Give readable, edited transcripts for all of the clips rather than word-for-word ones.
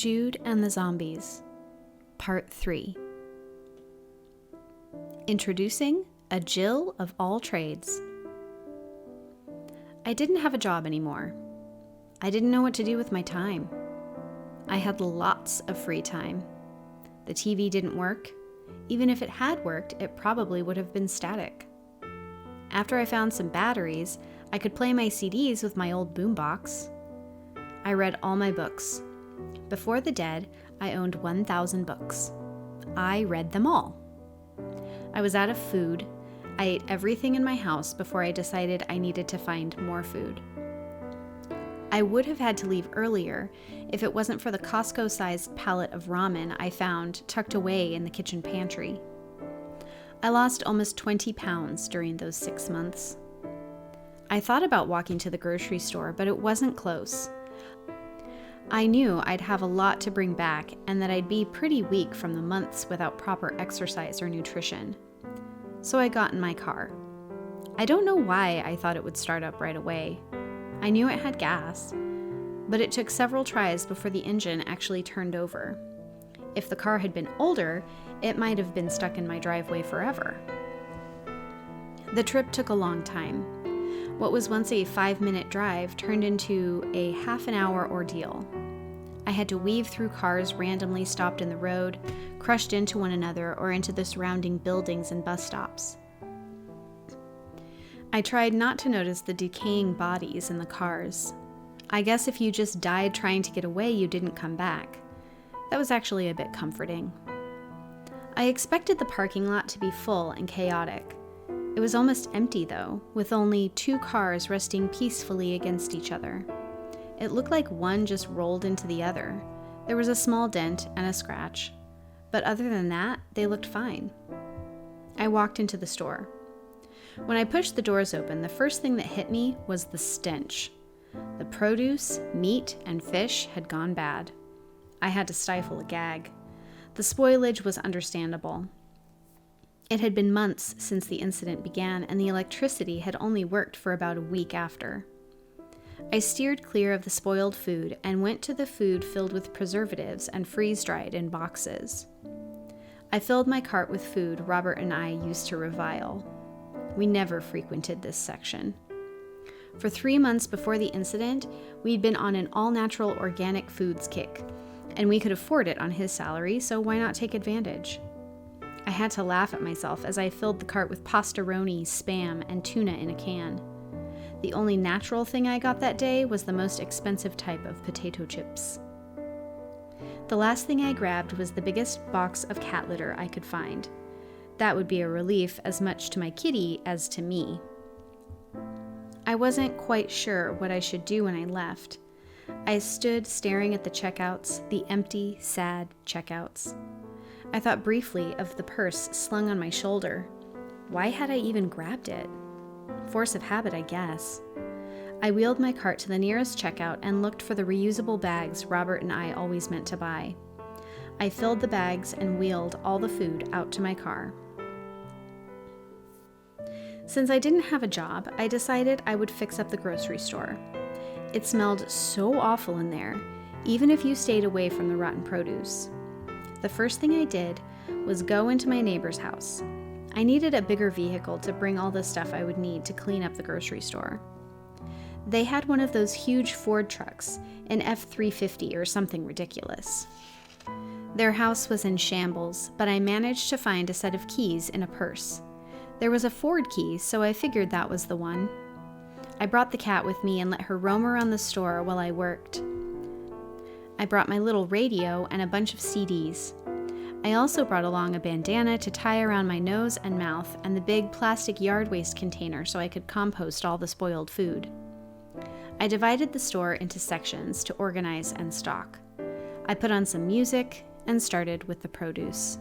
Jude and the Zombies, Part 3. Introducing a Jill of all trades. I didn't have a job anymore. I didn't know what to do with my time. I had lots of free time. The TV didn't work. Even if it had worked, it probably would have been static. After I found some batteries, I could play my CDs with my old boombox. I read all my books. Before the dead, I owned 1,000 books. I read them all. I was out of food. I ate everything in my house before I decided I needed to find more food. I would have had to leave earlier if it wasn't for the Costco-sized pallet of ramen I found tucked away in the kitchen pantry. I lost almost 20 pounds during those 6 months. I thought about walking to the grocery store, but it wasn't close. I knew I'd have a lot to bring back and that I'd be pretty weak from the months without proper exercise or nutrition. So I got in my car. I don't know why I thought it would start up right away. I knew it had gas, but it took several tries before the engine actually turned over. If the car had been older, it might have been stuck in my driveway forever. The trip took a long time. What was once a 5-minute drive turned into a half-an-hour ordeal. I had to weave through cars randomly stopped in the road, crushed into one another or into the surrounding buildings and bus stops. I tried not to notice the decaying bodies in the cars. I guess if you just died trying to get away, you didn't come back. That was actually a bit comforting. I expected the parking lot to be full and chaotic. It was almost empty though, with only 2 cars resting peacefully against each other. It looked like one just rolled into the other. There was a small dent and a scratch, but other than that, they looked fine. I walked into the store. When I pushed the doors open, the first thing that hit me was the stench. The produce, meat, and fish had gone bad. I had to stifle a gag. The spoilage was understandable. It had been months since the incident began, and the electricity had only worked for about a week after. I steered clear of the spoiled food and went to the food filled with preservatives and freeze-dried in boxes. I filled my cart with food Robert and I used to revile. We never frequented this section. For 3 months before the incident, we'd been on an all-natural organic foods kick, and we could afford it on his salary, so why not take advantage? I had to laugh at myself as I filled the cart with pastaroni, spam, and tuna in a can. The only natural thing I got that day was the most expensive type of potato chips. The last thing I grabbed was the biggest box of cat litter I could find. That would be a relief as much to my kitty as to me. I wasn't quite sure what I should do when I left. I stood staring at the checkouts, the empty, sad checkouts. I thought briefly of the purse slung on my shoulder. Why had I even grabbed it? Force of habit, I guess. I wheeled my cart to the nearest checkout and looked for the reusable bags Robert and I always meant to buy. I filled the bags and wheeled all the food out to my car. Since I didn't have a job, I decided I would fix up the grocery store. It smelled so awful in there, even if you stayed away from the rotten produce. The first thing I did was go into my neighbor's house. I needed a bigger vehicle to bring all the stuff I would need to clean up the grocery store. They had one of those huge Ford trucks, an F-350 or something ridiculous. Their house was in shambles, but I managed to find a set of keys in a purse. There was a Ford key, so I figured that was the one. I brought the cat with me and let her roam around the store while I worked. I brought my little radio and a bunch of CDs. I also brought along a bandana to tie around my nose and mouth and the big plastic yard waste container so I could compost all the spoiled food. I divided the store into sections to organize and stock. I put on some music and started with the produce.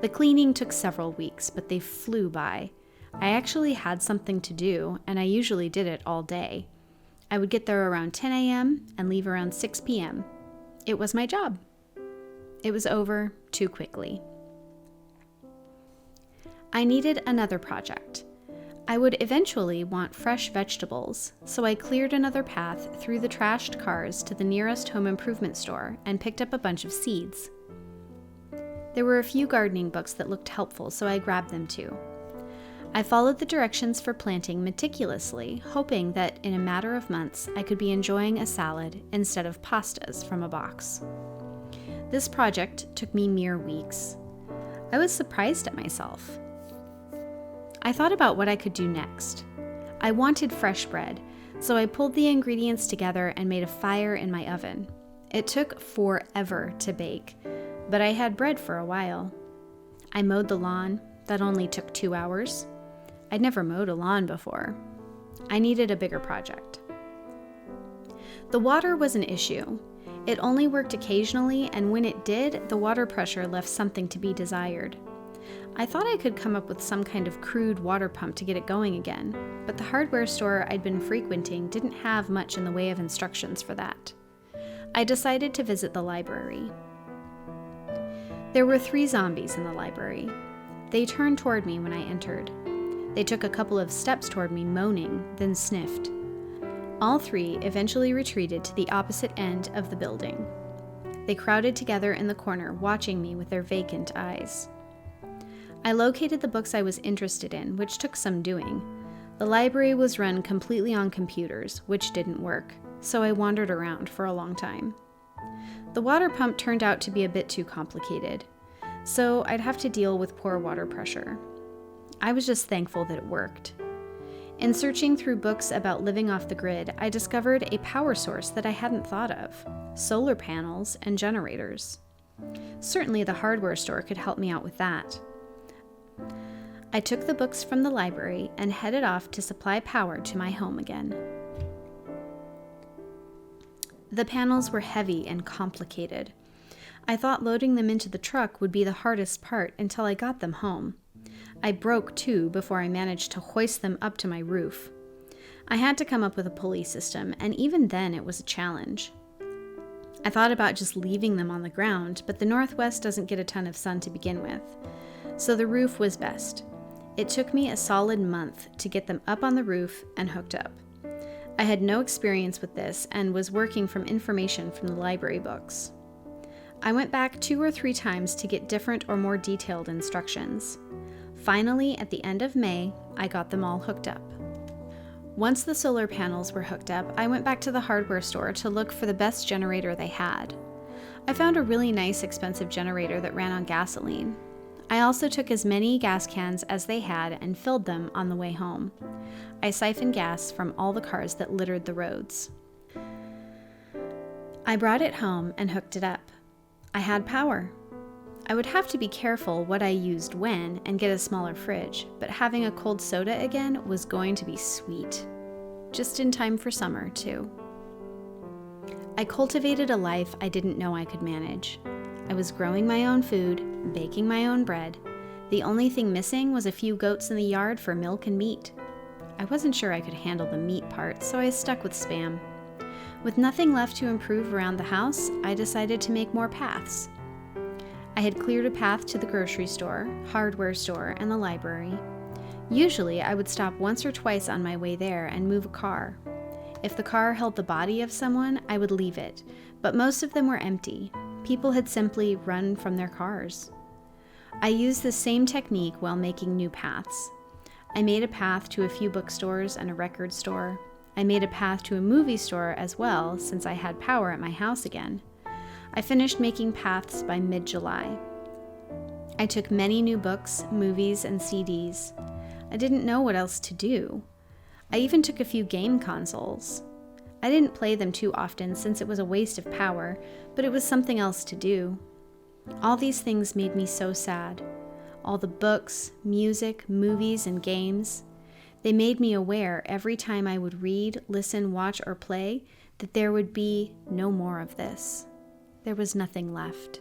The cleaning took several weeks, but they flew by. I actually had something to do, and I usually did it all day. I would get there around 10 a.m. and leave around 6 p.m. It was my job. It was over too quickly. I needed another project. I would eventually want fresh vegetables, so I cleared another path through the trashed cars to the nearest home improvement store and picked up a bunch of seeds. There were a few gardening books that looked helpful, so I grabbed them too. I followed the directions for planting meticulously, hoping that in a matter of months I could be enjoying a salad instead of pastas from a box. This project took me mere weeks. I was surprised at myself. I thought about what I could do next. I wanted fresh bread, so I pulled the ingredients together and made a fire in my oven. It took forever to bake, but I had bread for a while. I mowed the lawn. That only took 2 hours. I'd never mowed a lawn before. I needed a bigger project. The water was an issue. It only worked occasionally, and when it did, the water pressure left something to be desired. I thought I could come up with some kind of crude water pump to get it going again, but the hardware store I'd been frequenting didn't have much in the way of instructions for that. I decided to visit the library. There were 3 zombies in the library. They turned toward me when I entered. They took a couple of steps toward me, moaning, then sniffed. All 3 eventually retreated to the opposite end of the building. They crowded together in the corner, watching me with their vacant eyes. I located the books I was interested in, which took some doing. The library was run completely on computers, which didn't work, so I wandered around for a long time. The water pump turned out to be a bit too complicated, so I'd have to deal with poor water pressure. I was just thankful that it worked. In searching through books about living off the grid, I discovered a power source that I hadn't thought of: solar panels and generators. Certainly the hardware store could help me out with that. I took the books from the library and headed off to supply power to my home again. The panels were heavy and complicated. I thought loading them into the truck would be the hardest part until I got them home. I broke 2 before I managed to hoist them up to my roof. I had to come up with a pulley system, and even then it was a challenge. I thought about just leaving them on the ground, but the Northwest doesn't get a ton of sun to begin with, so the roof was best. It took me a solid month to get them up on the roof and hooked up. I had no experience with this and was working from information from the library books. I went back 2 or 3 times to get different or more detailed instructions. Finally, at the end of May, I got them all hooked up. Once the solar panels were hooked up, I went back to the hardware store to look for the best generator they had. I found a really nice, expensive generator that ran on gasoline. I also took as many gas cans as they had and filled them on the way home. I siphoned gas from all the cars that littered the roads. I brought it home and hooked it up. I had power. I would have to be careful what I used when and get a smaller fridge, but having a cold soda again was going to be sweet. Just in time for summer, too. I cultivated a life I didn't know I could manage. I was growing my own food, baking my own bread. The only thing missing was a few goats in the yard for milk and meat. I wasn't sure I could handle the meat part, so I stuck with Spam. With nothing left to improve around the house, I decided to make more paths. I had cleared a path to the grocery store, hardware store, and the library. Usually, I would stop once or twice on my way there and move a car. If the car held the body of someone, I would leave it, but most of them were empty. People had simply run from their cars. I used the same technique while making new paths. I made a path to a few bookstores and a record store. I made a path to a movie store as well, since I had power at my house again. I finished making paths by mid-July. I took many new books, movies, and CDs. I didn't know what else to do. I even took a few game consoles. I didn't play them too often since it was a waste of power, but it was something else to do. All these things made me so sad. All the books, music, movies, and games. They made me aware every time I would read, listen, watch, or play that there would be no more of this. There was nothing left.